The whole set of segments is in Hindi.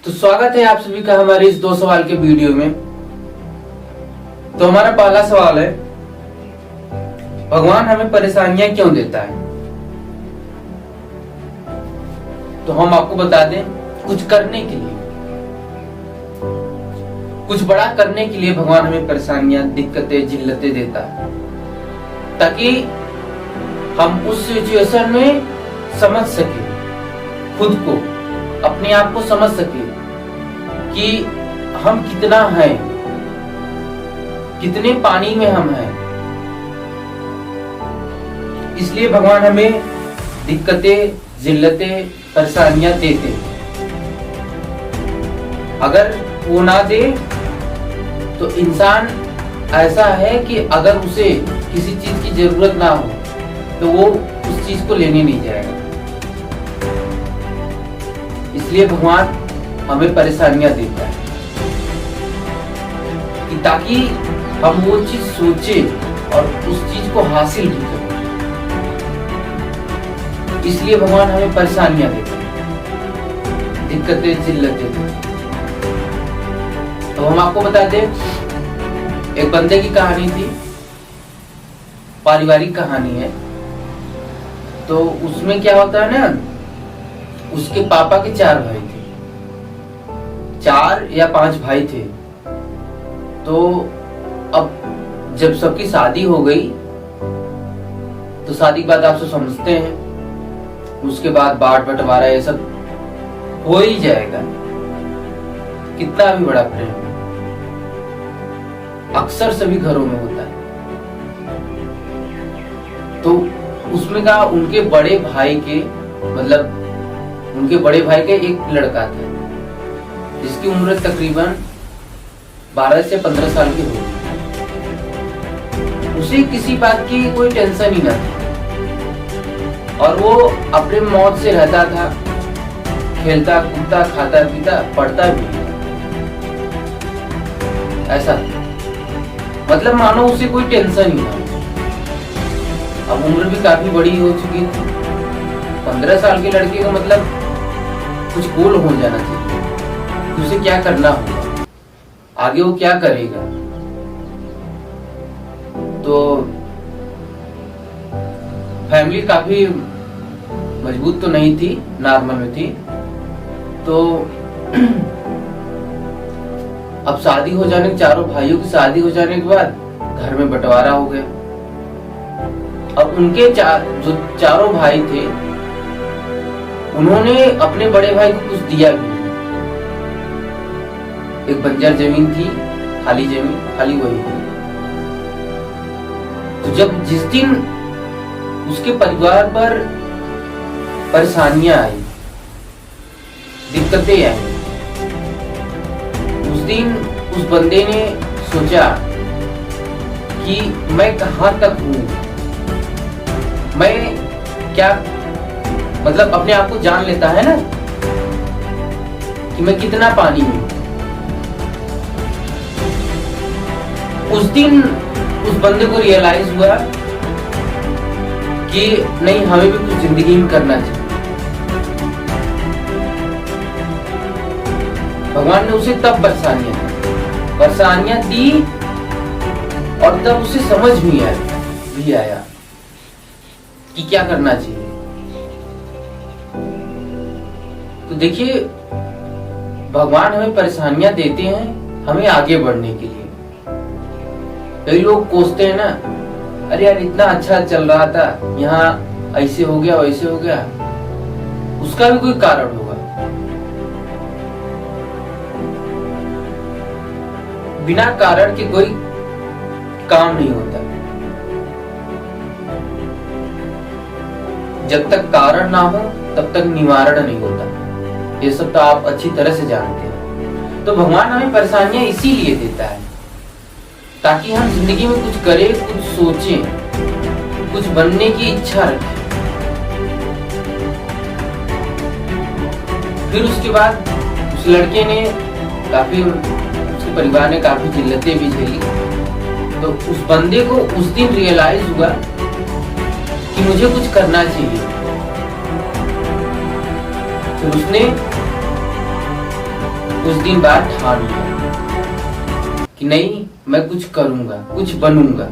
तो स्वागत है आप सभी का हमारे इस 2 सवाल के वीडियो में। तो हमारा पहला सवाल है, भगवान हमें परेशानियां क्यों देता है? तो हम आपको बता दें, कुछ करने के लिए, कुछ बड़ा करने के लिए भगवान हमें परेशानियां, दिक्कतें, जिल्लतें देता है, ताकि हम उस सिचुएशन में समझ सके, खुद को, अपने आप को समझ सके कि हम कितना हैं, कितने पानी में हम हैं। इसलिए भगवान हमें दिक्कतें, जिल्लतें, परेशानियां देते। अगर वो ना दे तो इंसान ऐसा है कि अगर उसे किसी चीज की जरूरत ना हो तो वो उस चीज को लेने नहीं जाएगा। इसलिए भगवान हमें परेशानियां देता है कि ताकि हम वो चीज सोचे और उस चीज को हासिल भी करें। इसलिए भगवान हमें परेशानियां देता है, दिक्कतें, जिल्लतें। तो हम आपको बता दें, एक बंदे की कहानी थी, पारिवारिक कहानी है। तो उसमें क्या होता है ना, उसके पापा के 4 भाई थे, 4 या 5 भाई थे। तो अब जब सबकी शादी हो गई तो शादी के बाद आप सब समझते हैं, उसके बाद बांट बंटवारा ये सब हो ही जाएगा। कितना भी बड़ा प्रेम अक्सर सभी घरों में होता है। तो उसमें का उनके बड़े भाई के, मतलब उनके बड़े भाई के एक लड़का था जिसकी उम्र तकरीबन 12 से 15 साल की होगी। उसे किसी बात की कोई टेंशन ही ना थी और वो अपने मौज से रहता था, खेलता कूदता, खाता पीता, पढ़ता भी। ऐसा मतलब मानो उसे कोई टेंशन ही ना। अब उम्र भी काफी बड़ी हो चुकी थी। 15 साल के लड़के का मतलब कुछ गोल हो जाना चाहिए, उसे क्या करना होगा, आगे वो क्या करेगा। तो फैमिली काफी मजबूत तो नहीं थी, नॉर्मल में थी। तो अब शादी हो जाने, चारों भाइयों की शादी हो जाने के बाद घर में बंटवारा हो गया। अब उनके जो चारों भाई थे, उन्होंने अपने बड़े भाई को कुछ दिया भी नहीं। एक बंजर जमीन थी, खाली जमीन, खाली वही थी। तो जब जिस दिन उसके परिवार पर परेशानियां आई, दिक्कतें आई, उस दिन उस बंदे ने सोचा कि मैं कहां तक हूं, मैं क्या, मतलब अपने आप को जान लेता है ना कि मैं कितना पानी में। उस दिन उस बंदे को रियलाइज हुआ कि नहीं, हमें भी कुछ जिंदगी में करना चाहिए। भगवान ने उसे तब परेशानियां दी और तब उसे समझ भी आया कि क्या करना चाहिए। तो देखिए, भगवान हमें परेशानियां देते हैं हमें आगे बढ़ने के लिए। कई लोग कोसते हैं ना, अरे यार इतना अच्छा चल रहा था, यहाँ ऐसे हो गया, वैसे हो गया। उसका भी कोई कारण होगा। बिना कारण के कोई काम नहीं होता। जब तक कारण ना हो तब तक निवारण नहीं होता। ये सब तो आप अच्छी तरह से जानते हैं। तो भगवान हमें परेशानियां इसीलिए देता है ताकि हम जिंदगी में कुछ करें, कुछ सोचें, कुछ बनने की इच्छा रखें। फिर उसके बाद उस लड़के ने काफी, उसके परिवार ने काफी जिल्लतें भी झेली। तो उस बंदे को उस दिन रियलाइज हुआ कि मुझे कुछ करना चाहिए। फिर उसने कुछ दिन बाद ठान लिया कि नहीं, मैं कुछ करूंगा, कुछ बनूंगा।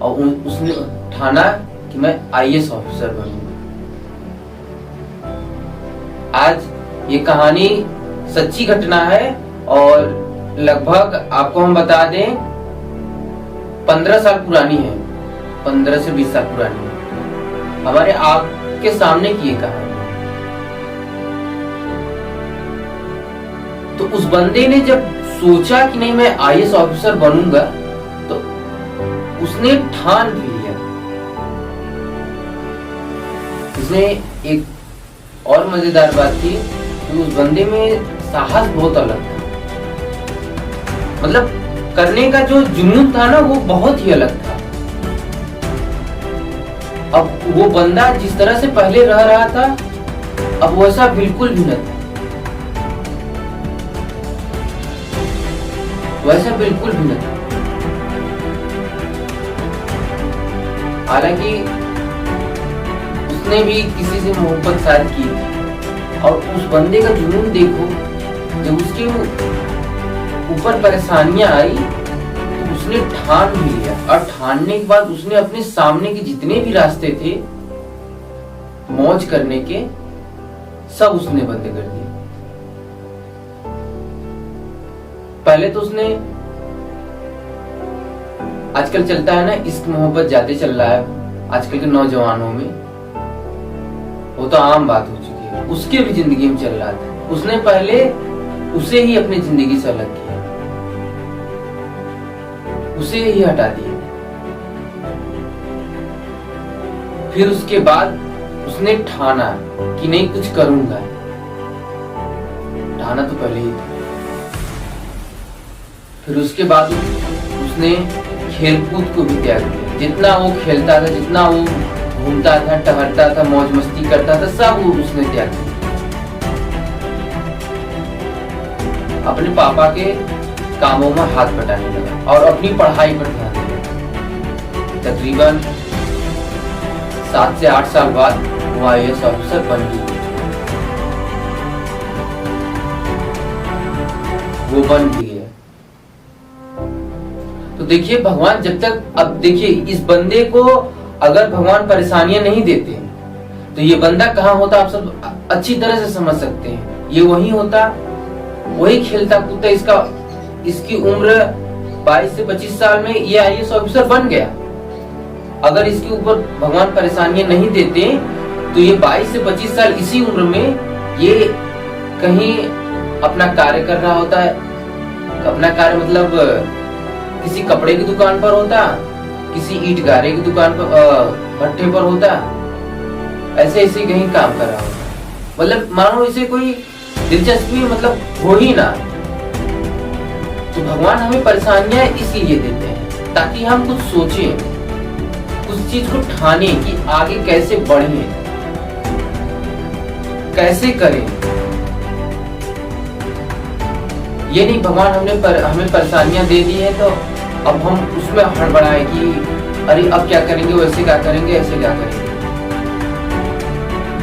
और उसने ठाना कि मैं आईएएस ऑफिसर बनूंगा। आज ये कहानी सच्ची घटना है और लगभग आपको हम बता दें 15 साल पुरानी है, 15 से 20 साल पुरानी है। हमारे आपके सामने की ये कहानी। तो उस बंदे ने जब सोचा कि नहीं मैं आईएएस ऑफिसर बनूंगा, तो उसने ठान भी लिया। इसमें एक और मजेदार बात थी कि उस बंदे में साहस बहुत अलग था। मतलब करने का जो जुनून था ना, वो बहुत ही अलग था। अब वो बंदा जिस तरह से पहले रह रहा था, अब वैसा बिल्कुल भी न था। वैसा बिल्कुल भी न था। हालांकि उसने भी किसी से मोहब्बत शायद की थी, और उस बंदे का जुनून देखो, जब उसके ऊपर परेशानियां आई तो उसने ठान भी लिया। और ठानने के बाद उसने अपने सामने के जितने भी रास्ते थे मौज करने के, सब उसने बंद कर दिए। पहले तो उसने, आजकल चलता है ना इश्क मोहब्बत ज्यादा चल रहा है आजकल के नौजवानों में, वो तो आम बात हो चुकी है। उसके भी जिंदगी में चल रहा था। उसने पहले उसे ही अपनी जिंदगी से अलग किया, उसे ही हटा दिया। फिर उसके बाद उसने ठाना कि नहीं कुछ करूंगा। ठाना तो पहले ही था। फिर उसके बाद उसने खेलकूद को भी त्याग दिया। जितना वो खेलता था, जितना वो घूमता था, टहलता था, मौज मस्ती करता था, सब वो उसने त्याग दिया। अपने पापा के कामों में हाथ बटाने लगा और अपनी पढ़ाई पर ध्यान दिया। तकरीबन 7 से 8 साल बाद वो आईएएस ऑफिसर बन गई। वो बन भी गया। तो देखिए भगवान जब तक, अब देखिए इस बंदे को अगर भगवान परेशानियां नहीं देते तो ये बंदा कहाँ होता, आप सब अच्छी तरह से समझ सकते हैं। ये वही होता, वही खेलता कूदता। इसकी उम्र 22 से 25 साल में ये आईएएस ऑफिसर बन गया। अगर इसके ऊपर भगवान परेशानियां नहीं देते तो ये 22 से 25 साल इसी उम्र में ये कहीं अपना कार्य कर रहा होता है। अपना कार्य मतलब किसी कपड़े की दुकान पर होता, किसी ईंट गारे की दुकान पर, भट्ठे पर होता, ऐसे ऐसे कहीं काम कर रहा होता। मतलब मानो इसे कोई दिलचस्पी मतलब हो ही ना। तो भगवान हमें परेशानियां इसलिए देते हैं ताकि हम कुछ सोचें, कुछ चीज को ठाने कि आगे कैसे बढ़े, कैसे करें। ये नहीं भगवान हमें परेशानियां दे दी है तो अब हम उसमें हड़बड़ाएं कि अरे अब क्या करेंगे, वैसे क्या करेंगे, ऐसे क्या करेंगे।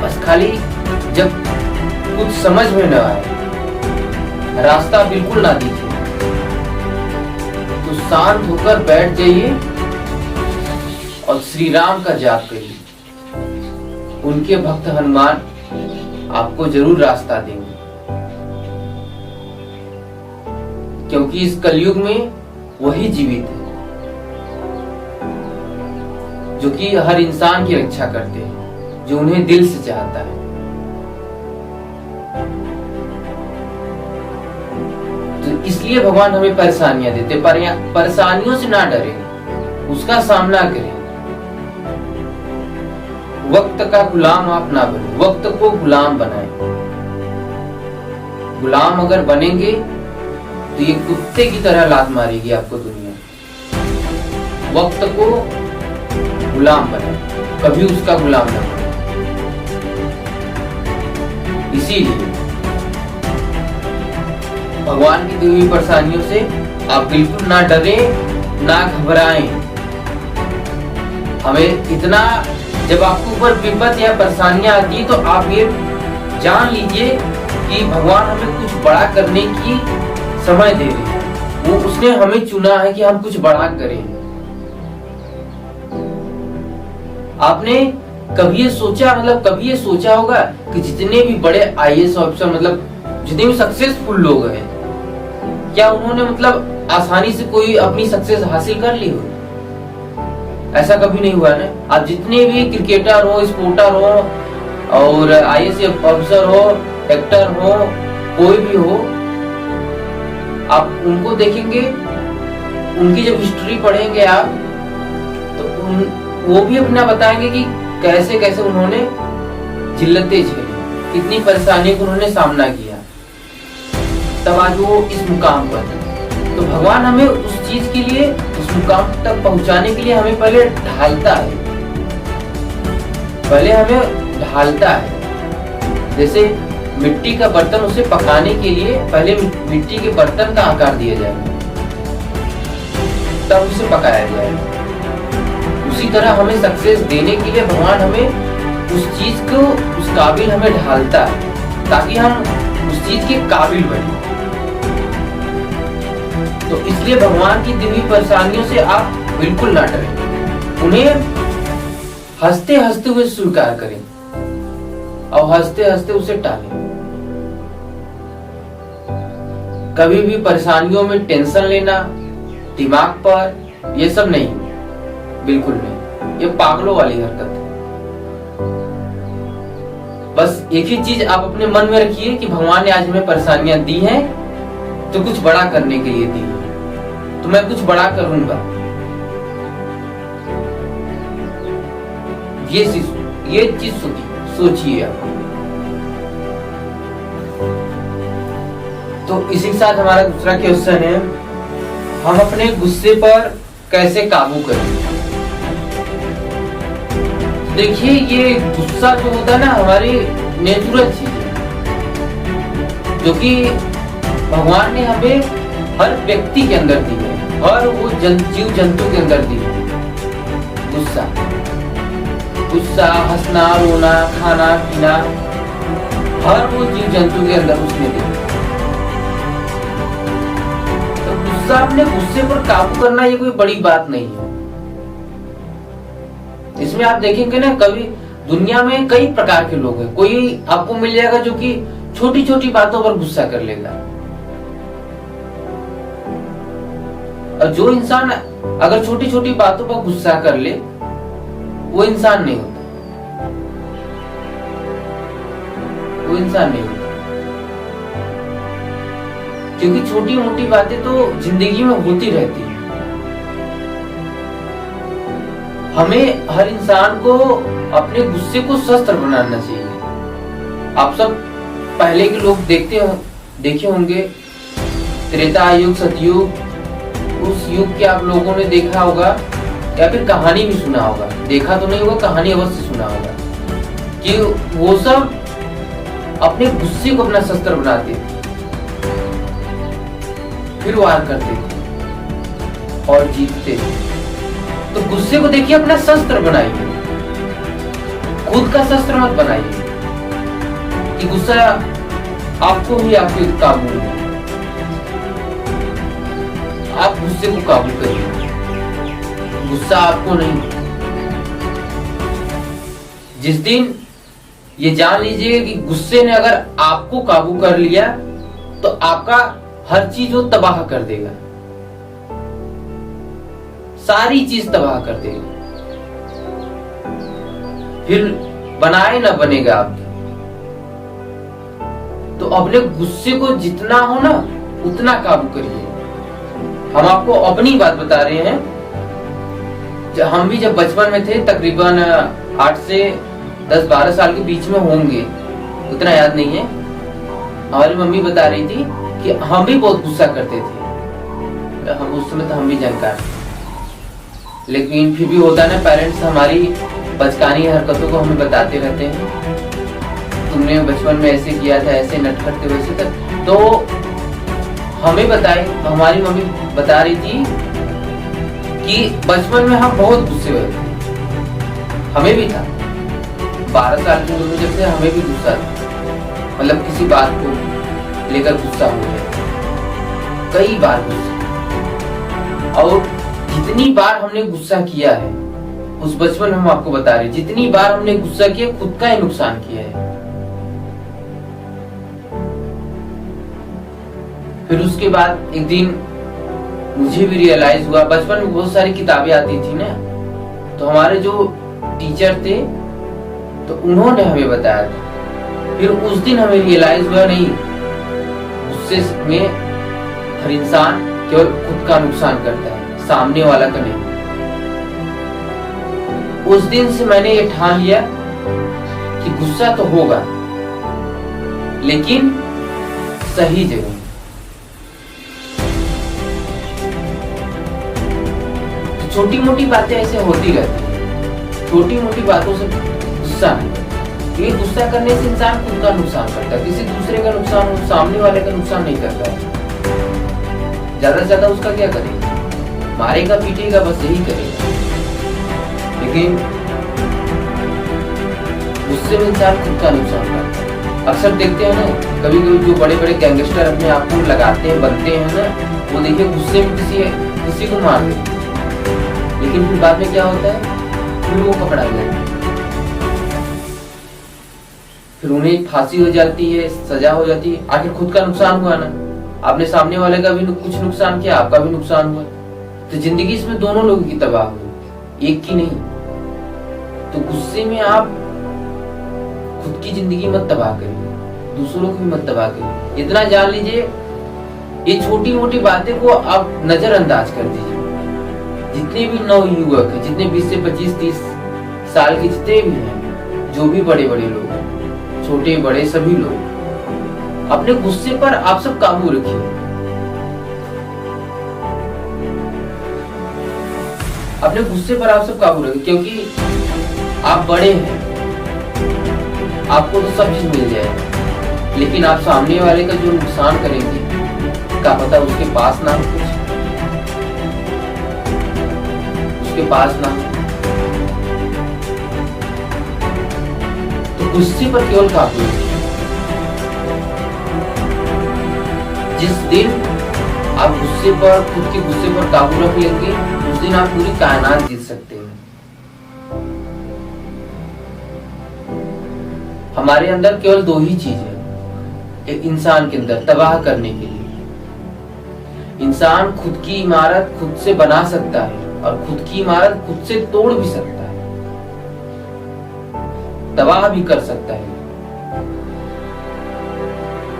बस खाली जब कुछ समझ में न आए, रास्ता बिल्कुल ना दिखे, तो शांत होकर बैठ जाइए और श्री राम का जाप करिए। उनके भक्त हनुमान आपको जरूर रास्ता देंगे, क्योंकि इस कलयुग में वही जीवित है जो कि हर इंसान की रक्षा करते हैं, जो उन्हें दिल से चाहता है। तो इसलिए भगवान हमें परेशानियां देते, परेशानियों से ना डरें, उसका सामना करें। वक्त का गुलाम आप ना बने, वक्त को गुलाम बनाएं। गुलाम अगर बनेंगे तो ये कुत्ते की तरह लात मारेगी आपको दुनिया। वक्त को गुलाम बनाएं, कभी उसका गुलाम ना बने। इसीलिए भगवान की दी हुई परेशानियों से आप बिल्कुल ना डरें, ना घबराएं। हमें इतना, जब आपके ऊपर विपत या परेशानियां आती है तो आप ये जान लीजिए कि भगवान हमें कुछ बड़ा करने की समय दे रहे हैं। वो उसने हमें चुना है कि हम कुछ बड़ा करें। आपने कभी ये सोचा होगा कि जितने भी बड़े आईएएस ऑफिसर, मतलब जितने भी सक्सेसफुल लोग हैं, क्या उन्होंने आसानी से कोई अपनी सक्सेस हासिल कर ली हो? ऐसा कभी नहीं हुआ ना। आप जितने भी क्रिकेटर हो, स्पोर्टर हो और आईएएस ऑफिसर हो, एक्टर हो, कोई भी हो, आप उनको देखेंगे, उनकी जब हिस्ट्री पढ़ेंगे आप, तो वो भी अपना बताएंगे कि कैसे कैसे उन्होंने जिल्लतें झेली, कितनी परेशानियों को उन्होंने सामना किया, तब आज वो इस मुकाम पर है। तो भगवान हमें उस चीज के लिए, उस मुकाम तक पहुंचाने के लिए हमें पहले ढालता है। जैसे मिट्टी का बर्तन, उसे पकाने के लिए पहले मिट्टी के बर्तन का आकार दिया जाएगा, तब उसे पकाया जाएगा। उसी तरह हमें सक्सेस देने के लिए भगवान हमें उस चीज को, उस काबिल हमें ढालता है, ताकि हम उस चीज के काबिल बने। तो इसलिए भगवान की दी हुई परेशानियों से आप बिल्कुल ना डरें, उन्हें हंसते हंसते हुए स्वीकार करें और हंसते हंसते उसे टालें। कभी भी परेशानियों में टेंशन लेना दिमाग पर, ये सब नहीं, बिल्कुल नहीं, ये पागलों वाली हरकत है। बस एक ही चीज आप अपने मन में रखिए कि भगवान ने आज हमें परेशानियां दी हैं तो कुछ बड़ा करने के लिए दी है, तो मैं कुछ बड़ा करूंगा। ये चीज सोचिए आप। तो इसी के साथ हमारा दूसरा क्वेश्चन है, हम अपने गुस्से पर कैसे काबू करें? देखिए, ये गुस्सा जो होता है ना, हमारी नेचुरल चीज है, जो कि भगवान ने हमें हर व्यक्ति के अंदर दी है, हर वो जीव जंतु के अंदर दी है। गुस्सा, हंसना, रोना, खाना पीना, हर वो जीव जंतु के अंदर उसने दी। तो गुस्सा, अपने गुस्से पर काबू करना ये कोई बड़ी बात नहीं है। इसमें आप देखेंगे ना, कभी दुनिया में कई प्रकार के लोग हैं। कोई आपको मिल जाएगा जो कि छोटी छोटी बातों पर गुस्सा कर लेगा, और जो इंसान अगर छोटी छोटी बातों पर गुस्सा कर ले, वो इंसान नहीं होता, क्योंकि छोटी मोटी बातें तो जिंदगी में होती रहती है। हमें हर इंसान को अपने गुस्से को शस्त्र बनाना चाहिए। आप सब पहले के लोग देखे होंगे, त्रेता युग, सतयुग, उस युग के आप लोगों ने देखा होगा या फिर कहानी भी सुना होगा। देखा तो नहीं होगा, कहानी अवश्य सुना होगा कि वो सब अपने गुस्से को अपना शस्त्र बनाते थे, फिर वार करते थे और जीतते थे। तो गुस्से को देखिए अपना शस्त्र बनाइए, खुद का शस्त्र मत बनाइए कि गुस्सा आपको ही आपके काबू में। आप गुस्से को काबू करिए, गुस्सा आपको नहीं। जिस दिन ये जान लीजिए कि गुस्से ने अगर आपको काबू कर लिया, तो आपका हर चीज वो तबाह कर देगा, सारी चीज तबाह कर देगा, फिर बनाए ना बनेगा आपकी। तो अपने गुस्से को जितना हो ना उतना काबू करिए। हम आपको अपनी बात बता रहे हैं, हम भी जब बचपन में थे, तकरीबन 8 से 10-12 साल के बीच में होंगे, उतना याद नहीं है, हमारी मम्मी बता रही थी कि हम भी बहुत गुस्सा करते थे। हम उस समय तो हम भी जानकार थे, लेकिन फिर भी होता है ना, पेरेंट्स हमारी बचकानी हरकतों को हमें बताते रहते हैं, तुमने बचपन में ऐसे किया था, ऐसे नटखट थे, वैसे तक। तो हमें बताए, हमारी मम्मी बता रही थी कि बचपन में हम बहुत गुस्से हुए थे, हमें भी था। 12 साल की उम्र में जब से हमें भी गुस्सा था, मतलब किसी बात को लेकर गुस्सा हो जाए, कई बार गुस्सा। और जितनी बार हमने गुस्सा किया है, उस बचपन में हम आपको बता रहे, जितनी बार हमने गुस्सा किया खुद का ही नुकसान किया है। फिर उसके बाद एक दिन मुझे भी रियलाइज हुआ, बचपन में बहुत सारी किताबें आती थी ना, तो हमारे जो टीचर थे तो उन्होंने हमें बताया था। फिर उस दिन हमें रियलाइज हुआ, नहीं, गुस्से में हर इंसान केवल खुद का नुकसान करता है, सामने वाला का नहीं। उस दिन से मैंने ये ठान लिया कि गुस्सा तो होगा, लेकिन सही जगह। तो छोटी मोटी बातें ऐसे होती रहती है, छोटी मोटी बातों से गुस्सा नहीं। ये गुस्सा करने से इंसान खुद का नुकसान करता है, किसी दूसरे का नुकसान, सामने वाले का नुकसान नहीं करता है। ज्यादा से ज्यादा उसका क्या करेगा, मारेगा पीटेगा, बस यही करेगा। लेकिन गुस्से में इंसान खुद का नुकसान करता है। अक्सर देखते हैं ना, कभी कभी जो बड़े बड़े गैंगस्टर अपने आप को लगाते हैं, बनते हैं ना, वो देखिए गुस्से में किसी को मार देते, लेकिन फिर बाद में क्या होता है, फिर वो पकड़ा जाता है, फिर उन्हें फांसी हो जाती है, सजा हो जाती है। आखिर खुद का नुकसान हुआ ना, आपने सामने वाले का भी कुछ नुकसान किया, आपका भी नुकसान हुआ। तो जिंदगी इसमें दोनों लोगों की तबाह हुई, एक की नहीं। तो गुस्से में आप खुद की जिंदगी मत तबाह करिए, दूसरों की मत तबाह करिए। इतना जान लीजिए, ये छोटी मोटी बातें को आप नजरअंदाज कर दीजिए। जितने भी नवयुवक हैं, जितने 20 से 25-30 साल के जितने भी हैं, जो भी बड़े बड़े लोग हैं, छोटे बड़े सभी लोग, अपने गुस्से पर आप सब काबू रखिए। अपने गुस्से पर आप सब काबू रखिए, क्योंकि आप बड़े हैं, आपको तो सब चीज मिल जाएगा, लेकिन आप सामने वाले का जो नुकसान करेंगे, क्या पता उसके पास ना हो कुछ, उसके पास ना हो। तो गुस्से पर केवल काबू रखिए। जिस दिन आप गुस्से पर, खुद के गुस्से पर काबू रख लेंगे, उस दिन आप पूरी कायनात जीत सकते हैं। हमारे अंदर केवल दो ही चीज है एक इंसान के अंदर तबाह करने के लिए। इंसान खुद की इमारत खुद से बना सकता है, और खुद की इमारत खुद से तोड़ भी सकता है, तबाह भी कर सकता है।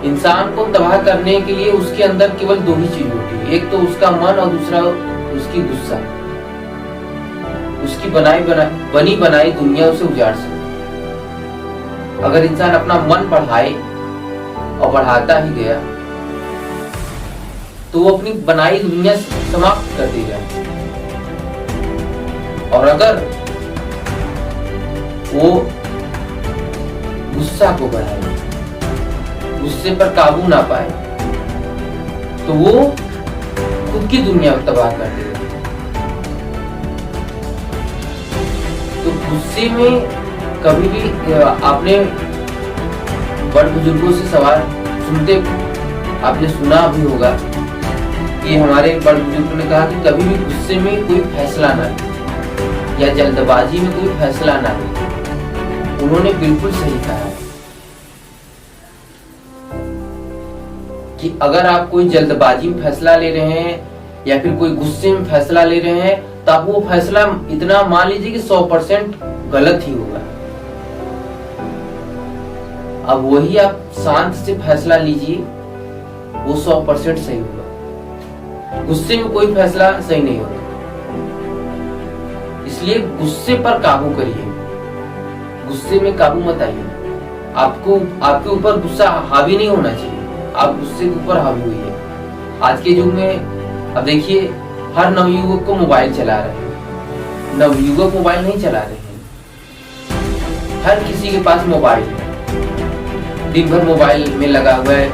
इंसान को तबाह करने के लिए उसके अंदर केवल दो ही चीज होती है, एक तो उसका मन और दूसरा उसकी गुस्सा। उसकी बनी बनाई दुनिया उसे उजाड़ सकती है। अगर इंसान अपना मन बढ़ाए और बढ़ाता ही गया, तो वो अपनी बनाई दुनिया समाप्त कर देगा। और अगर वो गुस्सा को बढ़ाए, गुस्से पर काबू ना पाए, तो वो खुद की दुनिया को तबाह कर देगा। तो गुस्से में कभी भी आपने बड़े बुजुर्गों से सवाल सुनते, आपने सुना भी होगा कि हमारे बड़े बुजुर्गों ने कहा कि कभी भी गुस्से में कोई फैसला ना ले, या जल्दबाजी में कोई फैसला ना ले। उन्होंने बिल्कुल सही कहा है कि अगर आप कोई जल्दबाजी में फैसला ले रहे हैं, या फिर कोई गुस्से में फैसला ले रहे हैं, तो आप वो फैसला इतना मान लीजिए कि 100% गलत ही होगा। अब वही आप शांत से फैसला लीजिए, वो 100% सही होगा। गुस्से में कोई फैसला सही नहीं होता। इसलिए गुस्से पर काबू करिए, गुस्से में काबू मत आइए। आपके ऊपर गुस्सा हावी नहीं होना चाहिए, आप गुस्से के ऊपर हावी हुई है। आज के युग में अब देखिए, हर नवयुवक को मोबाइल चला रहे हैं। नवयुवक मोबाइल नहीं चला रहे हैं, हर किसी के पास मोबाइल है, दिन भर मोबाइल में लगा हुआ है।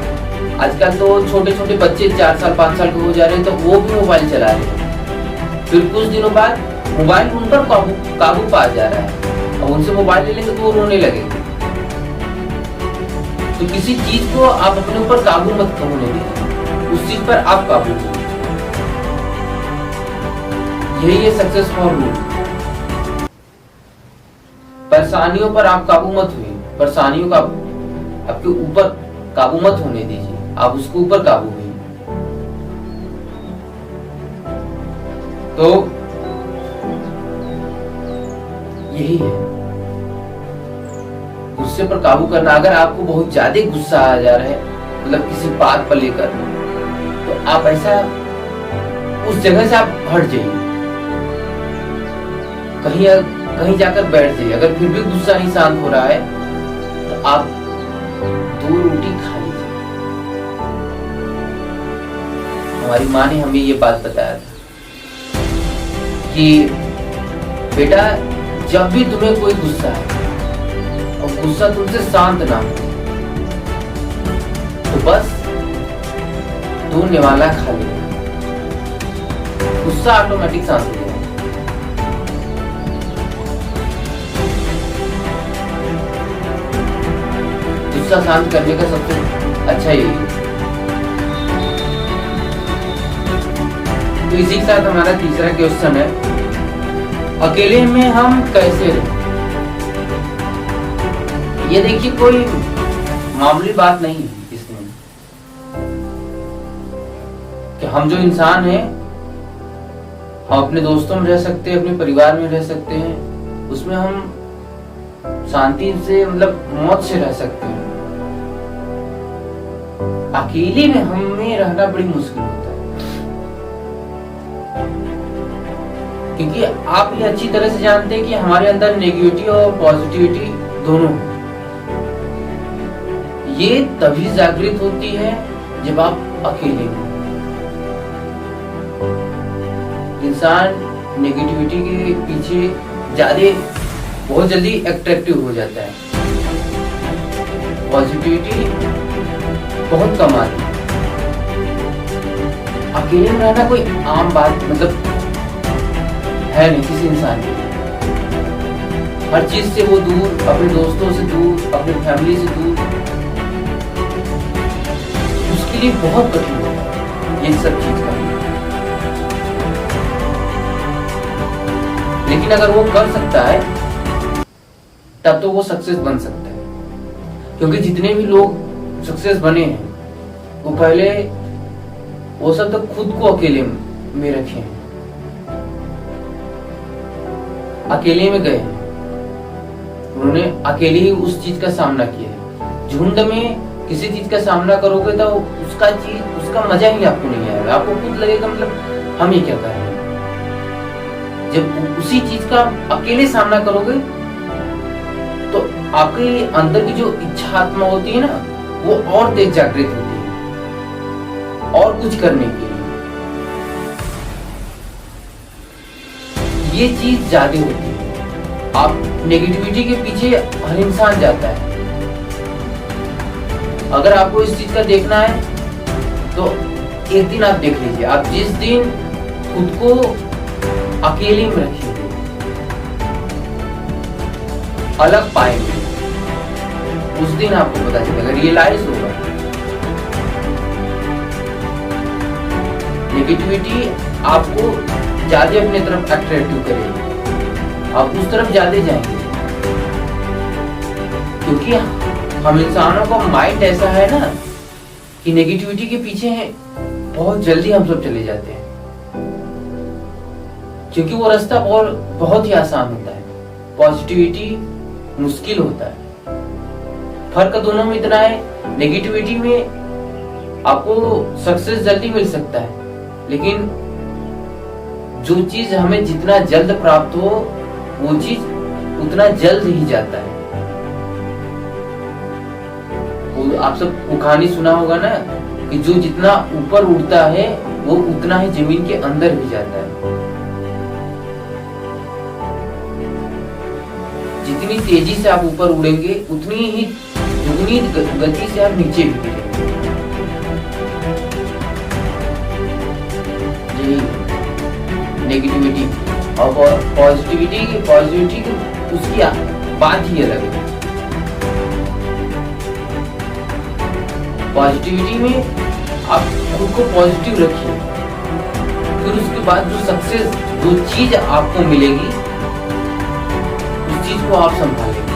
आजकल तो छोटे छोटे बच्चे 4 साल 5 साल के हो जा रहे हैं, तो वो भी मोबाइल चला रहे हैं। फिर कुछ दिनों बाद मोबाइल उन पर काबू पा जा रहा है, और उनसे मोबाइल ले लेंगे तो वो रोने लगेंगे। तो किसी चीज को आप अपने ऊपर काबू मत होने दीजिए, उस चीज पर आप काबू करिए। यही है सक्सेस फॉर रूल। परेशानियों पर आप काबू मत हुए, परेशानियों का आपके ऊपर काबू मत होने दीजिए, आप उसके ऊपर काबू हुए। तो यही है गुस्से पर काबू करना। अगर आपको बहुत ज्यादा गुस्सा आ जा रहा है, मतलब किसी बात पर लेकर, तो आप ऐसा उस जगह से आप हट जाइए, कहीं जाकर बैठ जाइए। अगर फिर भी गुस्सा नहीं शांत हो रहा है तो आप 2 रोटी खा लीजिए। हमारी माँ ने हमें ये बात बताया था कि बेटा, जब भी तुम्हें कोई गुस्सा है और गुस्सा तुमसे शांत ना हो, तो बस 2 निवाला खा लो, गुस्सा ऑटोमेटिक शांत हो जाएगा। गुस्सा शांत करने का सबसे अच्छा यही है। तो इसी के साथ हमारा तीसरा क्वेश्चन है, अकेले में हम कैसे रहें। ये देखिए, कोई मामूली बात नहीं है इसमें कि हम जो इंसान हैं, हम अपने दोस्तों में रह सकते हैं, अपने परिवार में रह सकते हैं, उसमें हम शांति से, मतलब मौत से रह सकते हैं। अकेले में हमें रहना बड़ी मुश्किल होता है, क्योंकि आप ये अच्छी तरह से जानते हैं कि हमारे अंदर नेगेटिविटी और पॉजिटिविटी दोनों, ये तभी जागृत होती है जब आप अकेले हो। इंसान नेगेटिविटी के पीछे बहुत जल्दी अट्रैक्टिव हो जाता है, पॉजिटिविटी बहुत कम आती है। अकेले में रहना कोई आम बात मतलब है नहीं किसी इंसान के लिए। हर चीज से वो दूर, अपने दोस्तों से दूर, अपने फैमिली से दूर, उसके लिए बहुत कठिन है ये सब चीज करना। लेकिन अगर वो कर सकता है तब तो वो सक्सेस बन सकता है, क्योंकि जितने भी लोग सक्सेस बने हैं वो पहले वो सब तो खुद को अकेले में रखे हैं, अकेले में गए हैं, उन्होंने अकेले ही उस चीज का सामना किया है। झुंड में किसी चीज का सामना करोगे तो उसका मजा ही आपको नहीं आएगा, आपको खुद लगेगा मतलब हम ये क्या कर रहे हैं। जब उसी चीज का अकेले सामना करोगे तो आपके अंदर की जो इच्छा आत्मा होती है ना, वो और तेज जागृत होती है और कुछ करने के लिए। ये चीज ज्यादा होती है। आप नेगेटिविटी के पीछे हर इंसान जाता है। अगर आपको इस चीज का देखना है तो एक दिन आप देख लीजिए, आप जिस दिन खुद को अकेले में रखेंगे, अलग पाएंगे, उस दिन आपको पता चलेगा, रियलाइज होगा नेगेटिविटी आपको ज्यादा अपने तरफ अट्रैक्टिव करेगी, आप उस तरफ ज्यादा जाएंगे। क्योंकि हम इंसानों का माइंड ऐसा है ना कि नेगेटिविटी के पीछे बहुत जल्दी हम सब चले जाते हैं, क्योंकि वो रास्ता बहुत ही आसान होता है, पॉजिटिविटी मुश्किल होता है। फर्क दोनों में इतना है, नेगेटिविटी में आपको सक्सेस जल्दी मिल सकता है, लेकिन जो चीज हमें जितना जल्द प्राप्त हो वो चीज उतना जल्द ही जाता है। वो आप सब वो कहानी सुना होगा ना कि जो जितना ऊपर उड़ता है वो उतना ही जमीन के अंदर भी जाता है। जितनी तेजी से आप ऊपर उड़ेंगे उतनी ही दुगनी गति से आप नीचे भी गिरेंगे। नेगेटिविटी और पॉजिटिविटी की उसकी बात ही अलग है। पॉजिटिविटी में आप खुद को पॉजिटिव रखिए, फिर उसके बाद जो सक्सेस, जो चीज आपको मिलेगी उस चीज को आप संभालेंगे,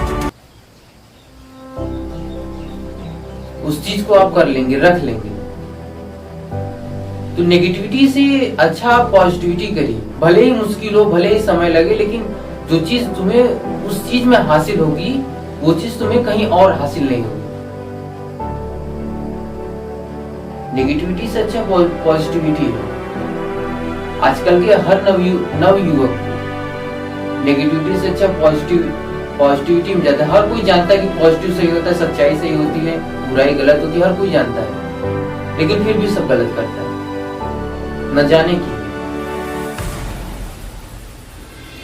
उस चीज को आप कर लेंगे, रख लेंगे। तो नेगेटिविटी से अच्छा आप पॉजिटिविटी करिए, भले ही मुश्किल हो, भले ही समय लगे, लेकिन जो चीज तुम्हें उस चीज में हासिल होगी वो चीज तुम्हें कहीं और हासिल नहीं होगी। नेगेटिविटी से अच्छा पॉजिटिविटी है। आजकल के हर नव युवक नेगेटिविटी से अच्छा पॉजिटिविटी में जाता है। हर कोई जानता है कि पॉजिटिव सही होता है, सच्चाई सही होती है, बुराई गलत होती है, हर कोई जानता है, लेकिन फिर भी सब गलत करता है, न जाने की।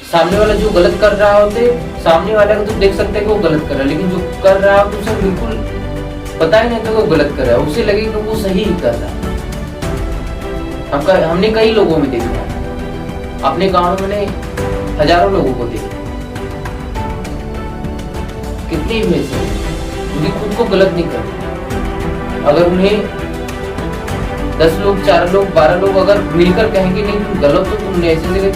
सामने वाला जो गलत कर रहा होते, सामने वाले को तुम देख सकते हैं कि वो गलत कर रहा है, लेकिन जो कर रहा हो उसे बिल्कुल पता ही नहीं था वो गलत कर रहा है, उसे लगेगा कि वो सही ही कर रहा है। हमने कई लोगों में देखा, अपने गांव में हजारों लोगों को देखा, कितने भी ऐसे उन्हें खुद को गलत नहीं करते। अगर उन्हें 10 लोग, 4 लोग, 12 लोग अगर मिलकर कहेंगे नहीं तुम गलत हो, तुमने ऐसे जगह,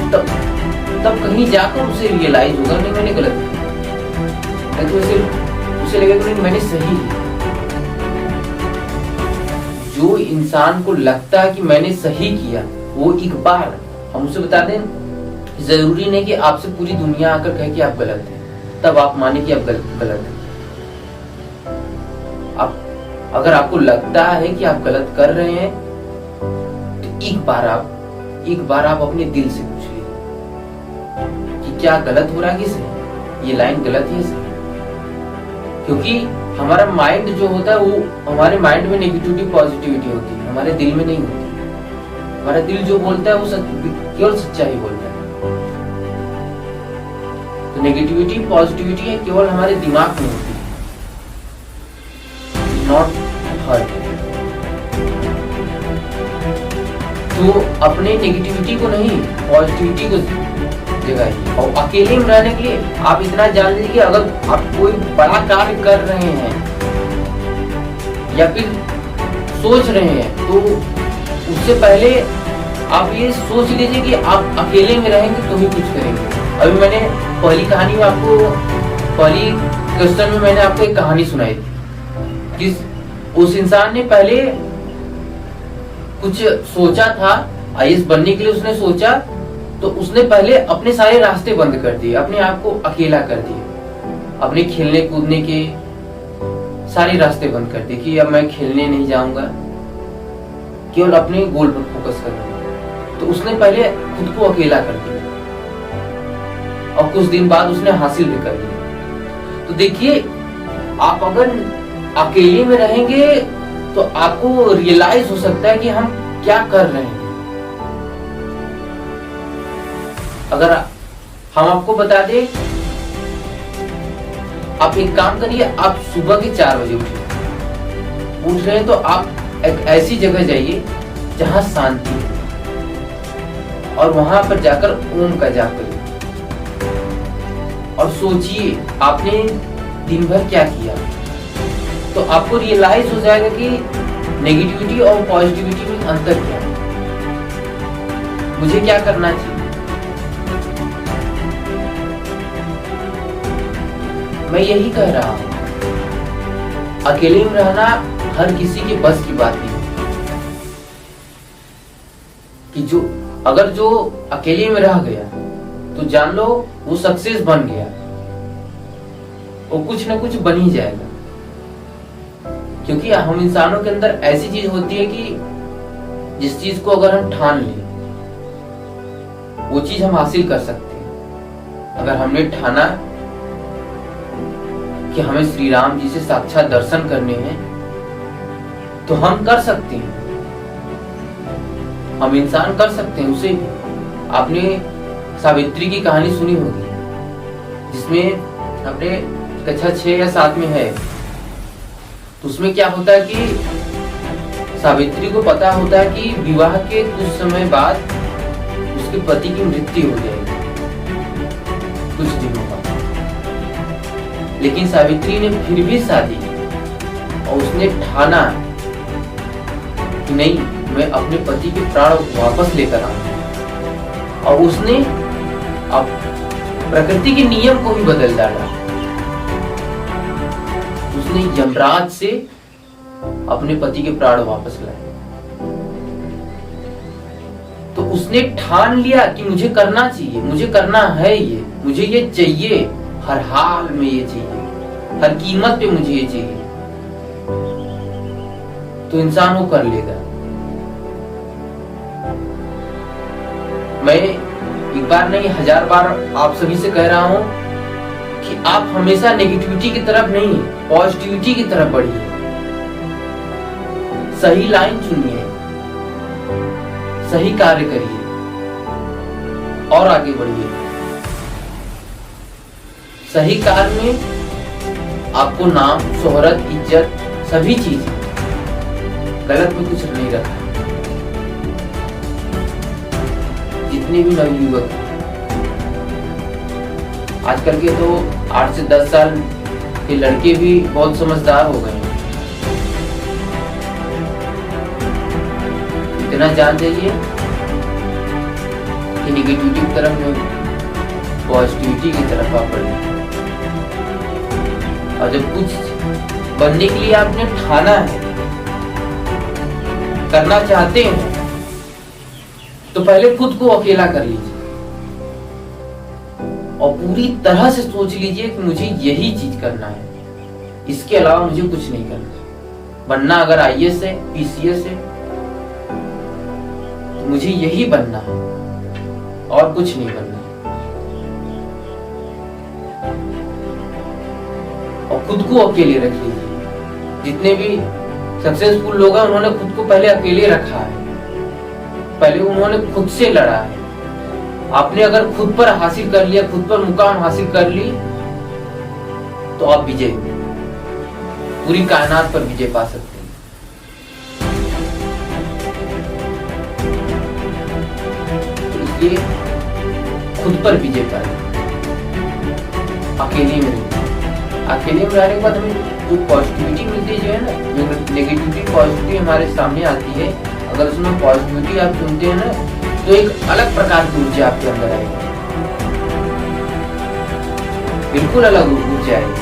तब कहीं जाकर उसे रियलाइज होगा नहीं मैंने गलत किया, तो उसे लगेगा नहीं मैंने सही। जो इंसान को लगता है कि मैंने सही किया, वो एक बार हम उसे बता दें, जरूरी नहीं कि आपसे पूरी दुनिया आकर कहे कि आप गलत हैं, तब आप माने कि आप गलत हैं। आप अगर आपको लगता है कि आप गलत कर रहे हैं, तो एक बार आप अपने दिल से पूछ लीजिए कि क्या गलत हो रहा है कि सही, ये लाइन गलत है सही। क्योंकि हमारा माइंड जो होता है, वो हमारे माइंड में नेगेटिविटी पॉजिटिविटी होती है, हमारे दिल में नहीं होती। हमारा दिल जो बोलता है वो केवल सच्चा ही बोलता है। तो नेगेटिविटी पॉजिटिविटी है केवल हमारे दिमाग में होती है, नॉट हर्ट। तो अपने नेगेटिविटी को नहीं, पॉजिटिविटी को जगाइए। और अकेले में रहने के लिए आप इतना जान लीजिए कि अगर आप कोई बड़ा कार्य कर रहे हैं या फिर सोच रहे हैं, तो उससे पहले आप ये सोच लीजिए कि आप अकेले में रहेंगे तो ही कुछ करेंगे। अभी मैंने पहली कहानी में आपको, पहली क्वेश्चन में मैंने आपको एक कहानी सुनाई थी कि उस इंसान ने पहले कुछ सोचा था, आईएएस बनने के लिए उसने सोचा, तो उसने पहले अपने सारे रास्ते बंद कर दिए, अपने आप को अकेला कर दिया, अपने खेलने कूदने के सारे रास्ते बंद कर दिए कि अब मैं खेलने नहीं जाऊंगा, केवल अपने गोल पर फोकस करूंगा। तो उसने पहले खुद को अकेला कर दिया और कुछ दिन बाद उसने हासिल भी कर लिया। तो देखिए, आप अगर अकेले में रहेंगे तो आपको रियलाइज हो सकता है कि हम क्या कर रहे हैं। अगर हम आपको बता दें, आप एक काम करिए, आप सुबह के 4 बजे उठ रहे हैं तो आप एक ऐसी जगह जाइए जहां शांति है और वहां पर जाकर ओम का जाप करिए और सोचिए आपने दिन भर क्या किया। तो आपको रियलाइज हो जाएगा कि नेगेटिविटी और पॉजिटिविटी में अंतर क्या है, मुझे क्या करना चाहिए। मैं यही कह रहा हूं, अकेले में रहना हर किसी के बस की बात नहीं कि जो अकेले में रह गया तो जान लो वो सक्सेस बन गया, वो कुछ ना कुछ बन ही जाएगा। क्योंकि हम इंसानों के अंदर ऐसी चीज होती है कि जिस चीज को अगर हम ठान लें वो चीज हम हासिल कर सकते हैं। अगर हमने ठाना कि हमें श्री राम जी से साक्षात दर्शन करने हैं तो हम कर सकते हैं, हम इंसान कर सकते हैं। उसे आपने सावित्री की कहानी सुनी होगी, जिसमें अपने कक्षा 6 या 7 में है। तो उसमें क्या होता है कि सावित्री को पता होता है कि विवाह के कुछ समय बाद उसके पति की मृत्यु हो जाएगी, कुछ दिनों बाद। लेकिन सावित्री ने फिर भी शादी की और उसने ठाना कि नहीं, मैं अपने पति के प्राण वापस लेकर आऊं। और उसने अब प्रकृति के नियम को भी बदल डाला। उसने यमराज से अपने पति के प्राण वापस लाए। तो उसने ठान लिया कि मुझे करना चाहिए, मुझे करना है, ये मुझे ये चाहिए, हर हाल में ये चाहिए, हर कीमत पे मुझे ये चाहिए। तो इंसान वो कर लेगा। मैं एक बार नहीं 1000 बार आप सभी से कह रहा हूं कि आप हमेशा नेगेटिविटी की तरफ नहीं, पॉजिटिविटी की तरफ बढ़िए। सही लाइन चुनिए, सही कार्य करिए और आगे बढ़िए। सही कार्य में आपको नाम, शोहरत, इज्जत, सभी चीजें, गलत में कुछ नहीं रखा। जितने भी नवयुवक आजकल के, तो 8 से 10 साल के लड़के भी बहुत समझदार हो गए हैं। इतना जान जाइए कि निगेटिविटी की तरफ में पॉजिटिविटी की तरफ आप बढ़े। और जब कुछ बनने के लिए आपने ठाना है, करना चाहते हैं, तो पहले खुद को अकेला कर लीजिए और पूरी तरह से सोच लीजिए कि मुझे यही चीज करना है, इसके अलावा मुझे कुछ नहीं करना। बनना अगर IAS है, PCS है, तो मुझे यही बनना है और कुछ नहीं बनना। और खुद को अकेले रख लीजिए। जितने भी सक्सेसफुल लोग हैं, उन्होंने खुद को पहले अकेले रखा है, पहले उन्होंने खुद से लड़ा है। आपने अगर खुद पर हासिल कर लिया, खुद पर मुकाम हासिल कर ली, तो आप विजय, पूरी कायनात पर विजय पा सकते हैं। तो इसलिए खुद पर विजय पाए। अकेले में रहने के बाद हमें जो पॉजिटिविटी मिलती है ना, नेगेटिविटी पॉजिटिविटी हमारे सामने आती है, अगर उसमें पॉजिटिविटी आप चुनते हैं ना, तो एक अलग प्रकार की ऊर्जा आपके अंदर आएगी, बिल्कुल अलग ऊर्जा आएगी।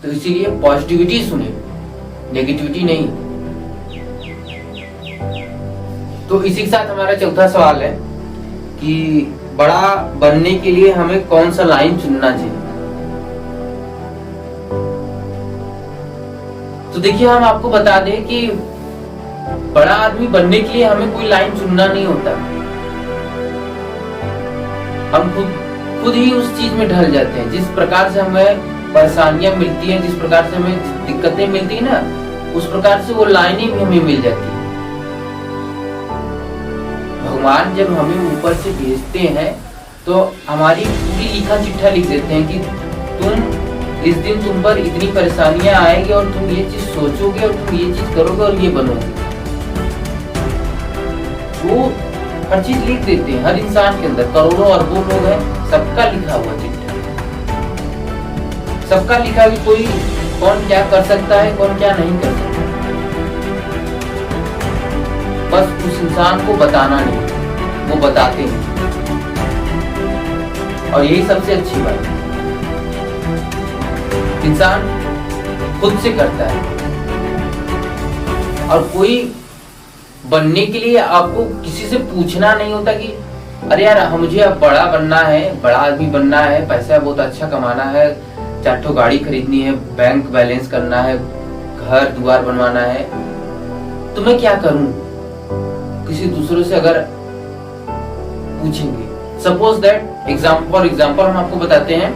तो इसीलिए पॉजिटिविटी सुनिए, नेगेटिविटी नहीं। तो इसी के साथ हमारा चौथा सवाल है कि बड़ा बनने के लिए हमें कौन सा लाइन चुनना चाहिए। तो देखिए, हम आपको बता दें कि बड़ा आदमी बनने के लिए हमें कोई लाइन चुनना नहीं होता। हम खुद ही उस चीज में ढल जाते हैं। जिस प्रकार से हमें परेशानियां मिलती हैं, जिस प्रकार से हमें दिक्कतें मिलती है ना, उस प्रकार से वो लाइनें भी हमें मिल जाती है। भगवान जब हमें ऊपर से भेजते हैं, तो हमारी पूरी लिखा चिट्ठा लिख देते हैं कि इस दिन तुम पर इतनी परेशानियां आएगी और तुम ये चीज सोचोगे और तुम ये चीज करोगे और ये बनोगे। वो हर चीज लिख देते हैं। हर इंसान के अंदर करोड़ों अरबों लोग हैं, सबका लिखा हुआ चिट्ठा, सबका लिखा हुआ, कोई कौन क्या कर सकता है, कौन क्या नहीं कर सकता। बस उस इंसान को बताना नहीं, वो बताते हैं। और यही सबसे अच्छी बात है, इंसान खुद से करता है। और कोई बनने के लिए आपको किसी से पूछना नहीं होता कि अरे यार मुझे अब बड़ा बनना है, बड़ा आदमी बनना है, पैसा बहुत अच्छा कमाना है, 4 गाड़ी खरीदनी है, बैंक बैलेंस करना है, घर द्वार बनवाना है, तो मैं क्या करूं। किसी दूसरे से अगर पूछेंगे, सपोज दैट फॉर एग्जाम्पल हम आपको बताते हैं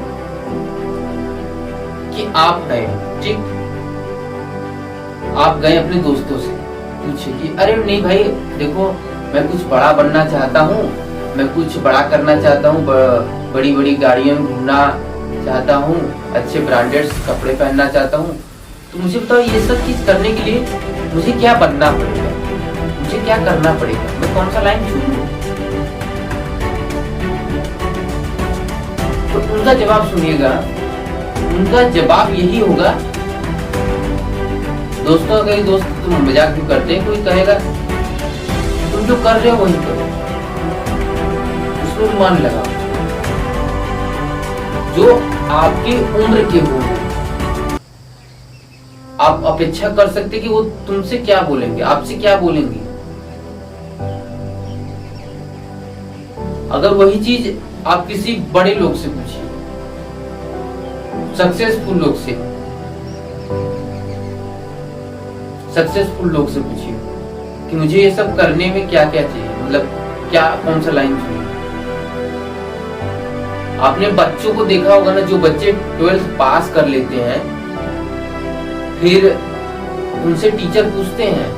कि आप गए, ठीक, आप गए अपने दोस्तों से पूछे कि अरे नहीं भाई देखो, मैं कुछ बड़ा बनना चाहता हूँ, मैं कुछ बड़ा करना चाहता हूँ, बड़ी बड़ी गाड़ियों में घूमना चाहता हूँ, अच्छे ब्रांडेड कपड़े पहनना चाहता हूँ, तो मुझे बताओ ये सब चीज करने के लिए मुझे क्या बनना पड़ेगा, मुझे क्या करना पड़ेगा, मैं कौन सा लाइन चुनूं। तो उनका जवाब सुनिएगा, उनका जवाब यही होगा दोस्तों का कई दोस्त तुम मजाक भी करते हैं, कोई कहेगा तुम जो कर रहे हो वही करो, उसमें मन लगाओ। जो आपकी उम्र के होंगे, आप अपेक्षा कर सकते कि वो तुमसे क्या बोलेंगे, आपसे क्या बोलेंगे। अगर वही चीज आप किसी बड़े लोग से पूछिए, सक्सेसफुल लोग से पूछिए कि मुझे ये सब करने में क्या क्या चाहिए, मतलब क्या कौन सा लाइन चाहिए। आपने बच्चों को देखा होगा ना, जो बच्चे 12th पास कर लेते हैं, फिर उनसे टीचर पूछते हैं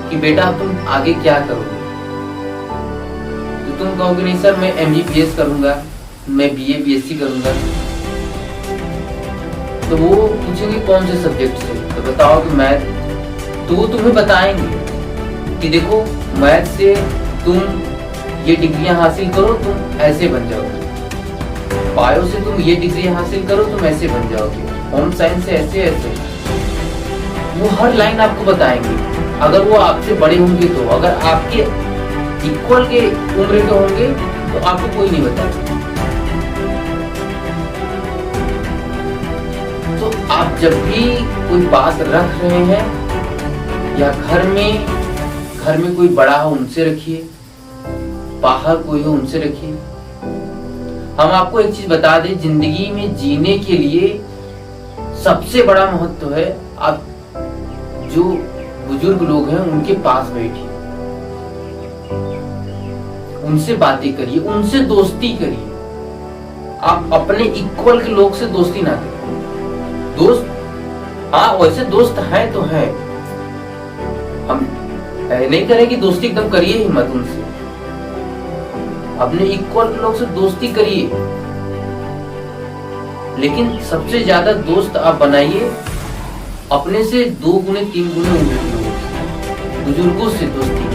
कि बेटा तुम आगे क्या करोगे, तो तुम कहोगे नहीं सर मैं MBBS करूंगा, मैं BA BSc करूंगा। तो वो पूछेंगे कौन से सब्जेक्ट से, तो बताओ कि मैथ। तो वो तुम्हें बताएंगे कि देखो मैथ से तुम ये डिग्रियां हासिल करो, तुम ऐसे बन जाओगे, बायो से तुम ये डिग्री हासिल करो, तुम ऐसे बन जाओगे, होम साइंस से ऐसे ऐसे। वो हर लाइन आपको बताएंगे। अगर वो आपसे बड़े होंगे तो, अगर आपके इक्वल के उम्र के होंगे तो आपको कोई नहीं बताएगा। तो आप जब भी कोई बात रख रहे हैं या घर में कोई बड़ा हो उनसे रखिए, बाहर कोई हो उनसे रखिए। हम आपको एक चीज बता दें, जिंदगी में जीने के लिए सबसे बड़ा महत्व है आप जो बुजुर्ग लोग हैं उनके पास बैठिए, उनसे बातें करिए, उनसे दोस्ती करिए। आप अपने इक्वल के लोग से दोस्ती ना करें। दोस्त हाँ वैसे दोस्त हैं तो हैं, हम नहीं करें कि दोस्ती एकदम करिए ही मत उनसे। अपने इक्वल के लोग से दोस्ती करिए, लेकिन सबसे ज्यादा दोस्त आप बनाइए अपने से 2 गुने 3 गुने उम्र के लोगों से, बुजुर्गों से दोस्ती।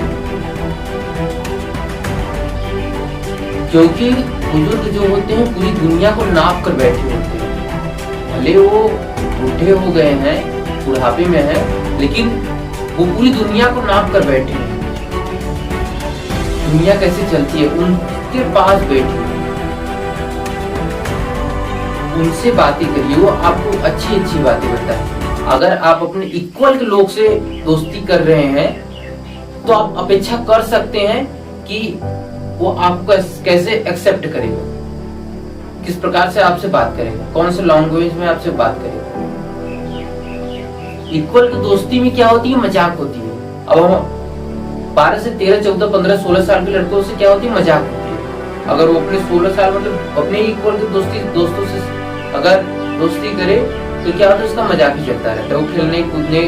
क्योंकि बुजुर्ग जो होते हैं पूरी दुनिया को नाप कर बैठे होते हैं। भले वो बूढ़े हो गए हैं, बुढ़ापे में हैं, लेकिन वो पूरी दुनिया को नाप कर बैठे हैं। दुनिया कैसे चलती है उनके पास बैठिए, उनसे बातें करिए, वो आपको अच्छी अच्छी बातें बताएं। अगर आप अपने इक्वल के लोग से दोस्ती कर रहे हैं तो आप अपेक्षा कर सकते हैं कि वो आपको कैसे एक्सेप्ट करेगा, किस प्रकार से आपसे बात करेगा, कौन से लैंग्वेज में आपसे बात करेगा। इक्वल की दोस्ती में क्या होती है, मजाक होती है। अब हम 12 से 13, 14, 15, 16 साल के लड़कों से क्या होती है, मजाक होती है। अगर वो अपने 16 साल मतलब अपने इक्वल के दोस्तों से अगर दोस्ती करे तो क्या होता है, उसका मजाक ही चलता रहता है। वो खेलने कूदने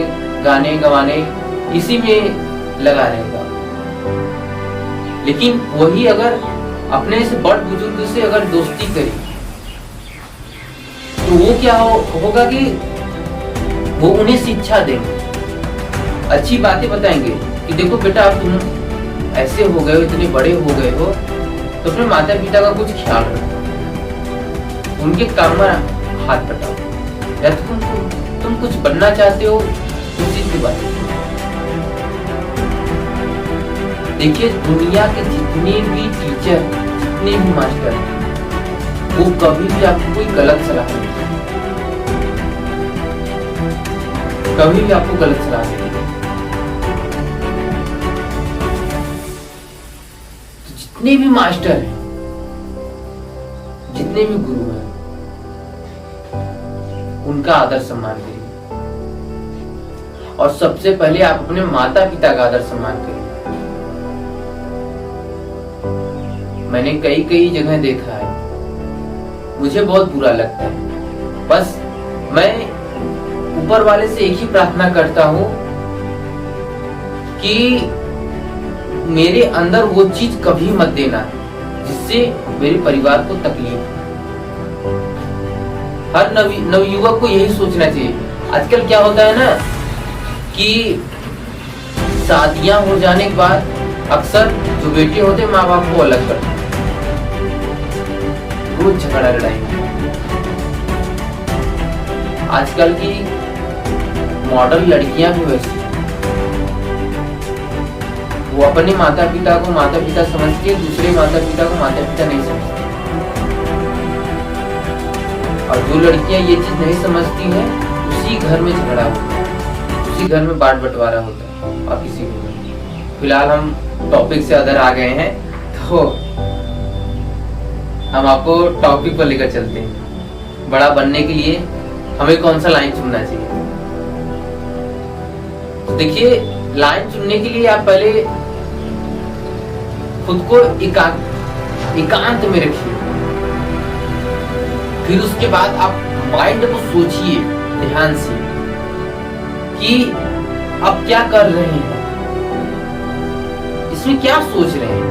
गाने गवाने इसी में लगा रहेगा। लेकिन वही अगर अपने से बड़ बुजुर्ग से अगर दोस्ती करे तो वो क्या होगा कि वो उन्हें शिक्षा देंगे, अच्छी बातें बताएंगे कि देखो बेटा अब तुम ऐसे हो गए हो, इतने बड़े हो गए हो, तो अपने माता पिता का कुछ ख्याल रखो, उनके काम में हाथ बटाओ, या तुम कुछ बनना चाहते हो उस चीज की बात। देखिए दुनिया के जितने भी टीचर, जितने भी मास्टर, वो कभी भी आपको कोई गलत सलाह नहीं देते, कभी भी आपको गलत सलाह नहीं देते। तो जितने भी मास्टर हैं, जितने भी गुरु हैं, उनका आदर सम्मान करिए। और सबसे पहले आप अपने माता पिता का आदर सम्मान करिए। मैंने कई जगह देखा है, मुझे बहुत बुरा लगता है। बस मैं ऊपर वाले से एक ही प्रार्थना करता हूं कि मेरे अंदर वो चीज कभी मत देना जिससे मेरे परिवार को तकलीफ। हर नवयुवक को यही सोचना चाहिए। आजकल क्या होता है ना कि शादियां हो जाने के बाद अक्सर जो बेटे होते हैं माँ बाप को अलग करते हैं, रोज झगड़ा लड़ाई। आजकल की मॉडल लड़कियां भी वैसी हैं। वो अपने माता पिता को माता पिता समझती है, दूसरे माता पिता को माता पिता नहीं समझती। और जो लड़कियां ये चीज नहीं समझती हैं, उसी घर में झगड़ा होता है, उसी घर में बांट बंटवारा होता है और किसी को नहीं। फिलहाल हम टॉपिक से अदर आ गए हैं, तो हम आपको टॉपिक पर लेकर चलते हैं। बड़ा बनने के लिए हमें कौन सा लाइन चुनना चाहिए? तो देखिए, लाइन चुनने के लिए आप पहले खुद को एकांत में रखिए। फिर उसके बाद आप माइंड को सोचिए ध्यान से कि आप क्या कर रहे हैं, इसमें क्या सोच रहे हैं,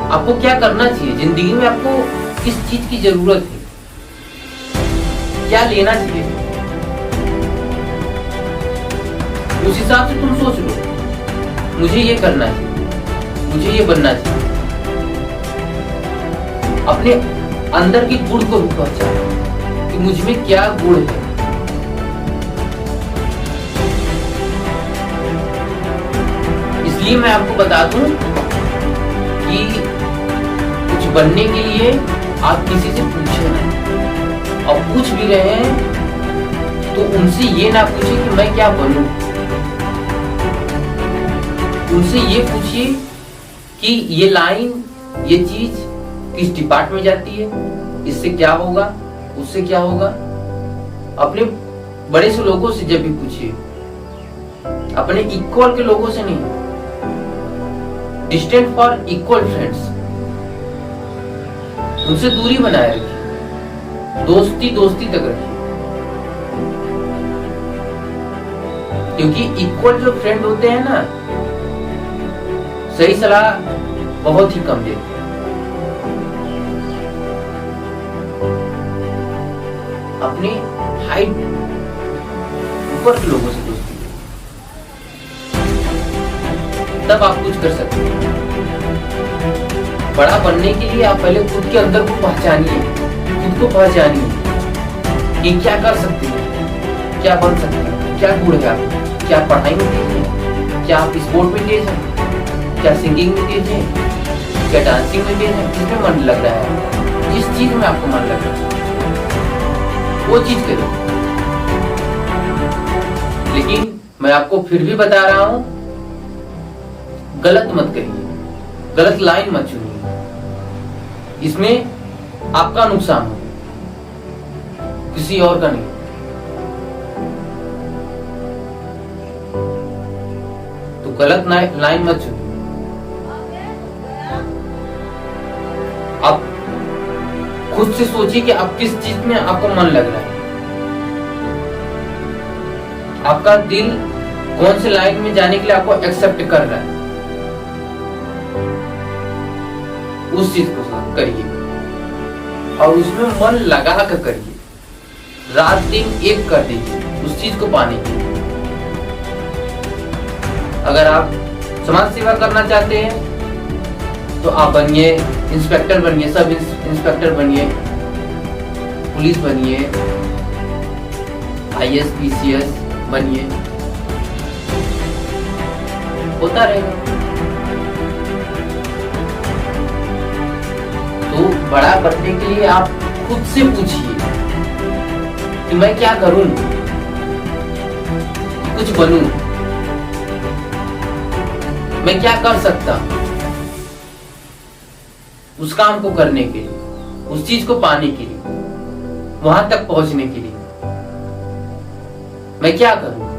आपको क्या करना चाहिए जिंदगी में, आपको किस चीज की जरूरत है, क्या लेना चाहिए, उस हिसाब से तुम सोच लो। मुझे ये करना है, मुझे ये बनना चाहिए। अपने अंदर के गुण को भी पहचानो कि मुझ में क्या गुण है। इसलिए मैं आपको बता दूं कि कुछ बनने के लिए आप किसी से पूछे ना, और पूछ भी रहे हैं तो उनसे ये ना पूछिए कि मैं क्या बनूं, उनसे ये पूछिए कि ये लाइन, ये चीज किस डिपार्ट में जाती है, इससे क्या होगा, उससे क्या होगा। अपने बड़े से लोगों से जब भी पूछिए, अपने इक्वल के लोगों से नहीं, डिस्टेंट फॉर इक्वल फ्रेंड्स, उनसे दूरी बनाए रखिए, दोस्ती तक रखिए। क्योंकि इक्वल जो फ्रेंड होते हैं ना, सही सलाह बहुत ही कम देते हैं। अपने हाइट ऊपर के लोगों से दोस्ती करें, तब आप कुछ कर सकते हैं। बड़ा बनने के लिए आप पहले खुद के अंदर को पहचानिए, खुद को पहचानिए कि क्या कर सकते हैं, क्या बन सकते हैं, क्या गुण है आपको, क्या पढ़ाई में तेज है, क्या आप स्पोर्ट में तेज है, क्या सिंगिंग में तेज है, क्या डांसिंग में तेज है, किसमें मन लग रहा है, जिस चीज में आपको मन लग रहा है वो चीज करो। लेकिन मैं आपको फिर भी बता रहा हूं, गलत मत करिए, गलत लाइन मत चुनिए, इसमें आपका नुकसान हो, किसी और का नहीं। तो गलत लाइन मत चुनिए। आप खुद से सोचिए कि आप किस चीज में आपको मन लग रहा है, आपका दिल कौन से लाइन में जाने के लिए आपको एक्सेप्ट कर रहा है, उस चीज को करिए और उसमें मन लगा कर करिए, रात दिन एक कर दीजिए उस चीज को पाने के लिए। अगर आप समाज सेवा करना चाहते हैं तो आप बनिए, इंस्पेक्टर बनिए, सब इंस्पेक्टर बनिए, पुलिस बनिए, IAS PCS बनिए, होता रहेगा। तो बड़ा बनने के लिए आप खुद से पूछिए कि मैं क्या करूं, कुछ बनूं, मैं क्या कर सकता हूं उस काम को करने के लिए, उस चीज को पाने के लिए, वहां तक पहुंचने के लिए मैं क्या करूं।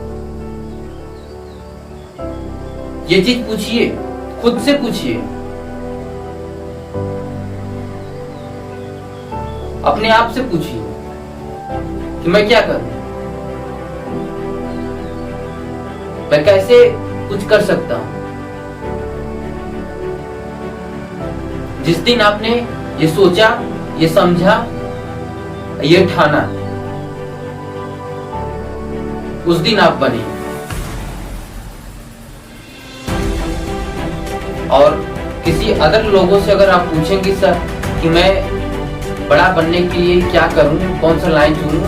ये चीज पूछिए, खुद से पूछिए, अपने आप से पूछिए कि मैं क्या करूं, मैं कैसे कुछ कर सकता हूं। जिस दिन आपने ये सोचा, ये समझा, ये ठाना, उस दिन आप बने। और किसी अदर लोगों से अगर आप पूछेंगे सर कि मैं बड़ा बनने के लिए क्या करूं, कौन सा लाइन चुनूं,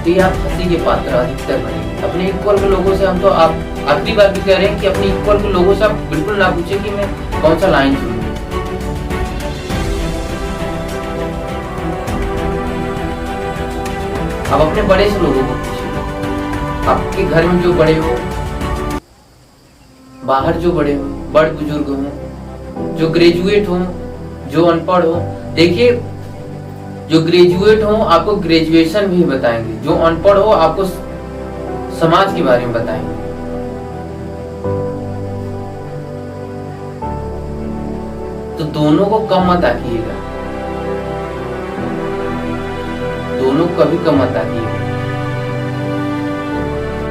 तो ये आप हंसी के पात्र अधिकतर बने। अपने इक्वल के लोगों से हम तो आप आखिरी बार भी कह रहे हैं कि अपने इक्वल के लोगों से आप बिल्कुल ना पूछे कि मैं कौन सा लाइन चुनूं। आप अपने बड़े से लोगों को पूछिए, आपके घर में जो बड़े हो, बाहर जो बड़े हो, बड़ बुजुर्ग हो, जो ग्रेजुएट हो, जो अनपढ़ हो। देखिए, जो ग्रेजुएट हो आपको ग्रेजुएशन भी बताएंगे, जो अनपढ़ हो आपको समाज के बारे में बताएंगे। तो दोनों को कम मत आकिएगा, दोनों को कभी कम मत आकिएगा।